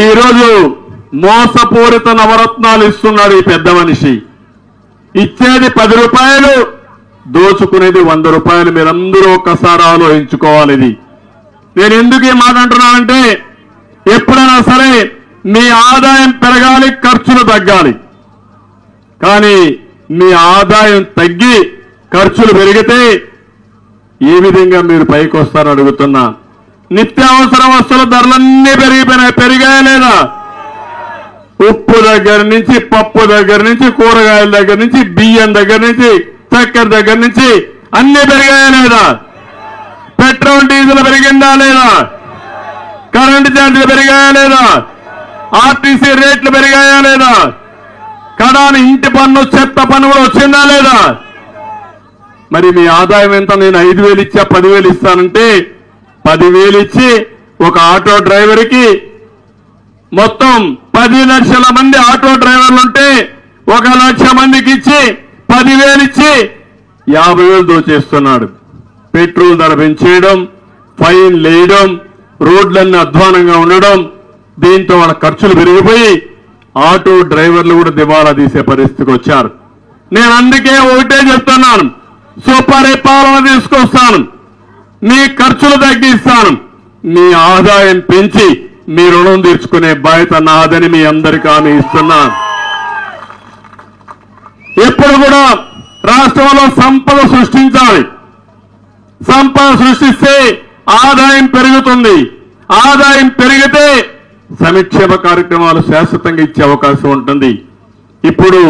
ఈరోజు మోసపూరిత నవరత్నాలు ఇస్తున్నాడు ఈ పెద్ద మనిషి. ఇచ్చేది 10 రూపాయలు, దోచుకునేది 100 రూపాయలు. మీరందరూ ఒక్కసారి ఆలోచించుకోవాలి. ఇది నేను ఎందుకు ఈ మాట అంటున్నానంటే, ఎప్పుడైనా సరే మీ ఆదాయం పెరగాలి, ఖర్చులు తగ్గాలి. కానీ మీ ఆదాయం తగ్గి ఖర్చులు పెరిగితే ఏ విధంగా మీరు పైకి వస్తారని అడుగుతున్నా. నిత్యావసర వస్తువుల ధరలన్నీ పెరిగాయా లేదా? ఉప్పు దగ్గర నుంచి, పప్పు దగ్గర నుంచి, కూరగాయల దగ్గర నుంచి, బియ్యం దగ్గర నుంచి, చక్కెర దగ్గర నుంచి అన్ని పెరిగాయా లేదా? పెట్రోల్ డీజిల్ పెరిగిందా లేదా? కరెంటు ఛార్జీలు పెరిగాయా లేదా? ఆర్టీసీ రేట్లు పెరిగాయా లేదా? కడాని ఇంటి పన్ను, చెత్త పన్ను కూడా వచ్చిందా లేదా? మరి మీ ఆదాయం ఎంత? నేను 5,000 ఇచ్చా, 10,000 ఇస్తానంటే 10,000 ఇచ్చి ఒక ఆటో డ్రైవర్కి మొత్తం 10 లక్షల మంది ఆటో డ్రైవర్లుంటే 1 లక్ష మందికి ఇచ్చి 10,000 ఇచ్చి 50,000 దోచేస్తున్నాడు. పెట్రోల్ ధర పెంచేయడం, ఫైన్ లేయడం, రోడ్లన్నీ అధ్వానంగా ఉండడం, దీంతో వాళ్ళ ఖర్చులు పెరిగిపోయి ఆటో డ్రైవర్లు కూడా దివాలా తీసే పరిస్థితికి వచ్చారు. నేను అందుకే ఒకటే చెప్తున్నాను, సుపరిపాలన తీసుకొస్తాను, మీ ఖర్చులు తగ్గిస్తాను, మీ ఆదాయం పెంచి మీ రుణం తీర్చుకునే బాధ్యత నాదని మీ అందరికీ హామీ ఇస్తున్నాను. ఎప్పుడు కూడా రాష్ట్రంలో సంపద సృష్టించాలి. సంపద సృష్టిస్తే ఆదాయం పెరుగుతుంది. ఆదాయం పెరిగితే సంక్షేమ కార్యక్రమాలు శాశ్వతంగా ఇచ్చే అవకాశం ఉంటుంది. ఇప్పుడు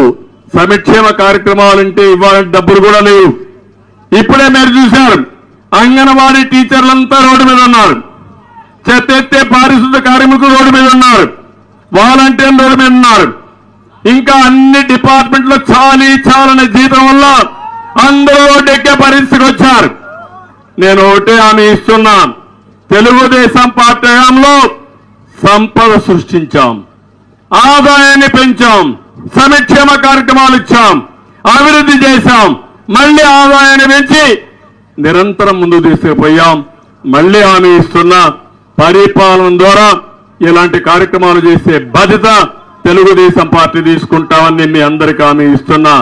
సంక్షేమ కార్యక్రమాలంటే ఇవ్వాలంటే డబ్బులు కూడా లేవు. ఇప్పుడే మీరు చూశారు, అంగన్వాడీ టీచర్లంతా రోడ్డు మీద ఉన్నారు, చెత్త ఎత్తే పారిశుద్ధ కార్మికులు రోడ్డు మీద ఉన్నారు, వాలంటీర్లు రోడ్డు మీద ఉన్నారు. ఇంకా అన్ని డిపార్ట్మెంట్లో చాలనే జీతం వల్ల అందరూ రోడ్డు ఎక్కే పరిస్థితికి వచ్చారు. నేను ఒకటే హామీ ఇస్తున్నా, తెలుగుదేశం పార్టీ హయాంలో సంపద సృష్టించాం, ఆదాయాన్ని పెంచాం, సంక్షేమ కార్యక్రమాలు ఇచ్చాం, అభివృద్ధి చేశాం, మళ్లీ ఆదాయాన్ని పెంచి నిరంతరం ముందుకు తీసుకుపోయాం. మళ్లీ హామీ ఇస్తున్నా, పరిపాలన ద్వారా ఇలాంటి కార్యక్రమాలు చేసే బాధ్యత తెలుగుదేశం పార్టీ తీసుకుంటామని మీ అందరికీ హామీ ఇస్తున్నా.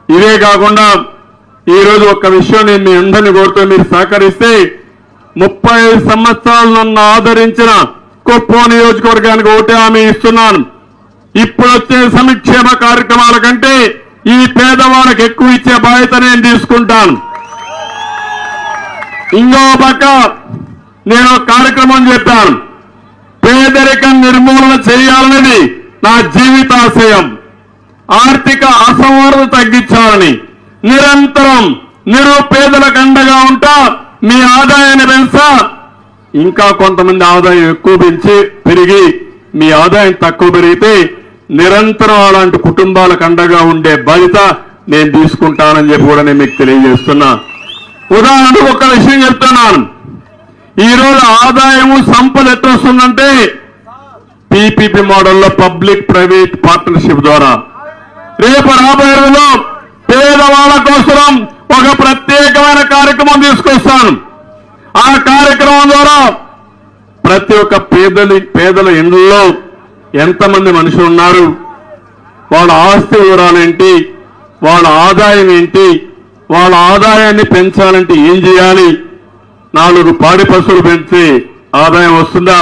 ఇవే కాకుండా ఈరోజు ఒక్క విషయం నేను మీ అందరినీ కోరుతూ మీరు సహకరిస్తే, 35 సంవత్సరాలు నన్ను ఆదరించిన కుప్పం నియోజకవర్గానికి ఒకటే హామీ ఇస్తున్నాను. ఇప్పుడు వచ్చే సంక్షేమ కార్యక్రమాల కంటే ఈ పేదవాళ్ళకి ఎక్కువ ఇచ్చే బాధ్యత నేను తీసుకుంటాను. ఇంకో పక్క నేను కార్యక్రమం చెప్పాను, పేదరికం నిర్మూలన చేయాలనేది నా జీవితాశయం. ఆర్థిక అసమర్థత తగ్గించాలని, నిరంతరం నిరుపేదలకు అండగా ఉంటా, మీ ఆదాయాన్ని పెంచా, ఇంకా కొంతమంది ఆదాయం ఎక్కువ పెరిగి మీ ఆదాయం తక్కువ పెరిగితే నిరంతరం అలాంటి కుటుంబాలకు అండగా ఉండే బాధ్యత నేను తీసుకుంటానని చెప్పి కూడా నేను మీకు తెలియజేస్తున్నా. ఉదాహరణకు ఒక విషయం చెప్తున్నాను. ఈరోజు ఆదాయము సంపద ఎట్లా వస్తుందంటే పీపీపీ మోడల్లో పబ్లిక్ ప్రైవేట్ పార్ట్నర్షిప్ ద్వారా. రేపు రాబోయే రోజుల్లో పేదవాళ్ళ కోసం ఒక ప్రత్యేకమైన కార్యక్రమం తీసుకొస్తాను. ఆ కార్యక్రమం ద్వారా ప్రతి ఒక్క పేదల ఇండ్లలో ఎంతమంది మనుషులు ఉన్నారు, వాళ్ళ ఆస్తి వివరాలేంటి, వాళ్ళ ఆదాయం ఏంటి, వాళ్ళ ఆదాయాన్ని పెంచాలంటే ఏం చేయాలి, 4 పాడి పశువులు పెంచితే ఆదాయం వస్తుందా,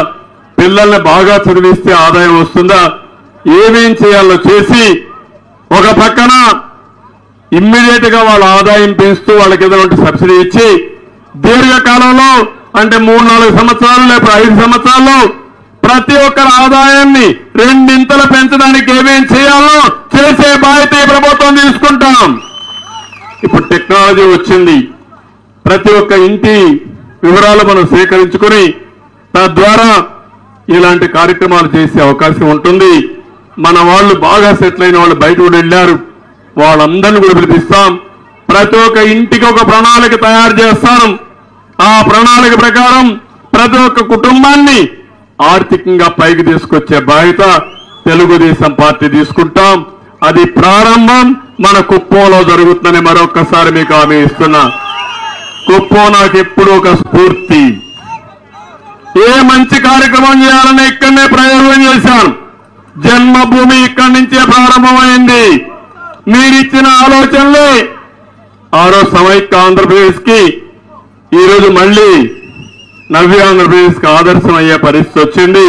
పిల్లల్ని బాగా చదివిస్తే ఆదాయం వస్తుందా, ఏమేం చేయాలో చేసి ఒక పక్కన ఇమ్మీడియట్ గా వాళ్ళ ఆదాయం పెంచుతూ వాళ్ళకి ఏదైనా సబ్సిడీ ఇచ్చి దీర్ఘకాలంలో అంటే 3-4 సంవత్సరాలు లేక 5 సంవత్సరాల్లో ప్రతి ఒక్కరి ఆదాయాన్ని 2 పెంచడానికి ఏమేం చేయాలో చేసే బాధ్యత ఈ ప్రభుత్వం తీసుకుంటాం. ఇప్పుడు టెక్నాలజీ వచ్చింది, ప్రతి ఒక్క ఇంటి వివరాలు మనం సేకరించుకుని తద్వారా ఇలాంటి కార్యక్రమాలు చేసే అవకాశం ఉంటుంది. మన వాళ్ళు బాగా సెటిల్ అయిన వాళ్ళు బయట కూడా వెళ్ళారు, వాళ్ళందరినీ కూడా పిలిపిస్తాం. ప్రతి ఒక్క ఇంటికి ఒక ప్రణాళిక తయారు చేస్తాం. ఆ ప్రణాళిక ప్రకారం ప్రతి ఒక్క కుటుంబాన్ని ఆర్థికంగా పైకి తీసుకొచ్చే బాధ్యత తెలుగుదేశం పార్టీ తీసుకుంటాం. అది ప్రారంభం మన కుప్పంలో జరుగుతుందని మరొక్కసారి మీకు హామీ ఇస్తున్నా. కుప్పం నాకు ఎప్పుడూ ఒక స్ఫూర్తి. ఏ మంచి కార్యక్రమం చేయాలన్నా ఇక్కడనే ప్రయోగం ప్రారంభమైంది. మీరిచ్చిన ఆలోచనలే రోజు సమైక్య ఆంధ్రప్రదేశ్ కి ఈరోజు మళ్ళీ నవ్య ఆంధ్రప్రదేశ్ కి ఆదర్శం అయ్యే పరిస్థితి వచ్చింది.